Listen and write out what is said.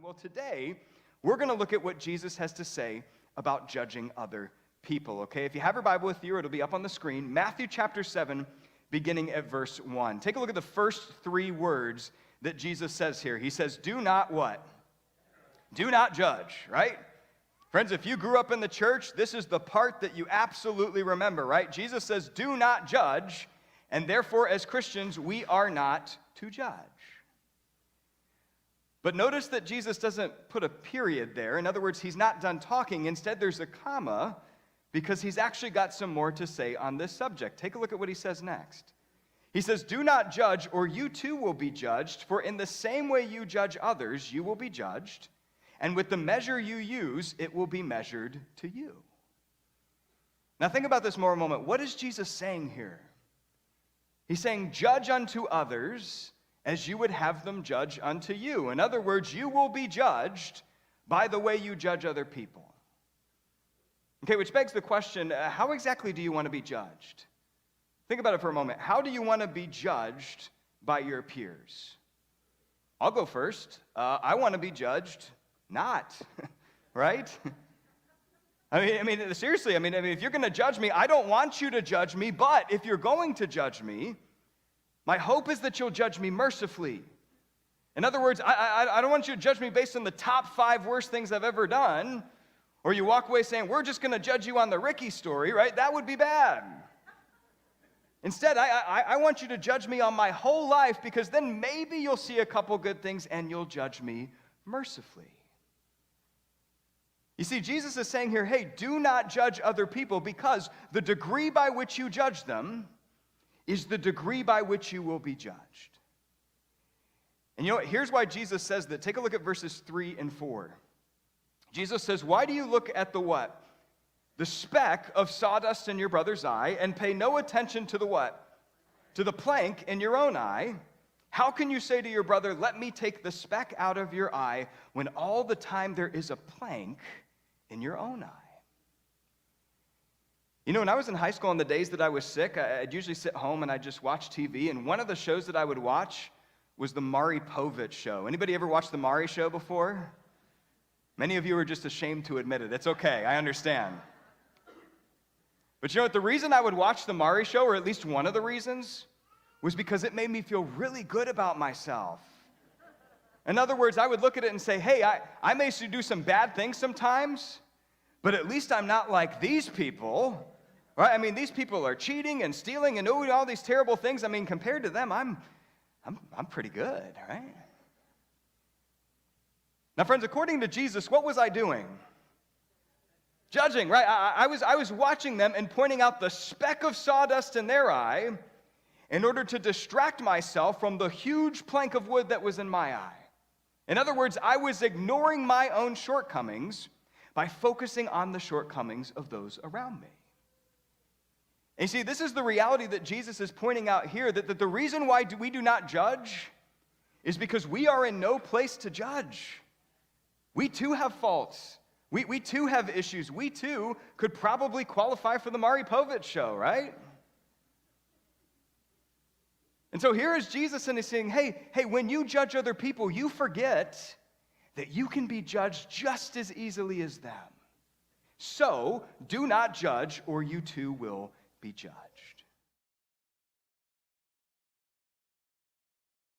Well, today, we're going to look at what Jesus has to say about judging other people, okay? If you have your Bible with you, it'll be up on the screen. Matthew chapter 7, beginning at verse 1. Take a look at the first three words that Jesus says here. He says, do not what? Do not judge, right? Friends, if you grew up in the church, this is the part that you absolutely remember, right? Jesus says, do not judge, and therefore, as Christians, we are not to judge. But notice that Jesus doesn't put a period there. In other words, he's not done talking. Instead, there's a comma because he's actually got some more to say on this subject. Take a look at what he says next. He says, do not judge, or you too will be judged, for in the same way you judge others, you will be judged, and with the measure you use, it will be measured to you. Now think about this more a moment. What is Jesus saying here? He's saying, judge unto others as you would have them judge unto you. In other words, you will be judged by the way you judge other people. Okay, which begs the question, how exactly do you want to be judged? Think about it for a moment. How do you want to be judged by your peers? I'll go first. I want to be judged not, right? I mean, seriously, if you're going to judge me, I don't want you to judge me, but if you're going to judge me, my hope is that you'll judge me mercifully. In other words, I don't want you to judge me based on the top 5 worst things I've ever done, or you walk away saying, we're just going to judge you on the Ricky story, right? That would be bad. Instead, I want you to judge me on my whole life, because then maybe you'll see a couple good things and you'll judge me mercifully. You see, Jesus is saying here, hey, do not judge other people, because the degree by which you judge them is the degree by which you will be judged. And you know what? Here's why Jesus says that. Take a look at verses 3 and 4. Jesus says, why do you look at the what? The speck of sawdust in your brother's eye, and pay no attention to the what? To the plank in your own eye. How can you say to your brother, let me take the speck out of your eye, when all the time there is a plank in your own eye? You know, when I was in high school, on the days that I was sick, I'd usually sit home and I'd just watch TV, and one of the shows that I would watch was the Maury Povich Show. Anybody ever watched the Maury Show before? Many of you are just ashamed to admit it. It's okay, I understand. But you know what? The reason I would watch the Maury Show, or at least one of the reasons, was because it made me feel really good about myself. In other words, I would look at it and say, hey, I may do some bad things sometimes, but at least I'm not like these people, right? I mean, these people are cheating and stealing and doing all these terrible things. I mean, compared to them, I'm pretty good, right? Now, friends, according to Jesus, what was I doing? Judging, right? I was watching them and pointing out the speck of sawdust in their eye in order to distract myself from the huge plank of wood that was in my eye. In other words, I was ignoring my own shortcomings by focusing on the shortcomings of those around me. And you see, this is the reality that Jesus is pointing out here, that the reason why we do not judge is because we are in no place to judge. We too have faults. We too have issues. We too could probably qualify for the Maury Povich Show, right? And so here is Jesus, and he's saying, hey, when you judge other people, you forget that you can be judged just as easily as them. So do not judge, or you too will be judged.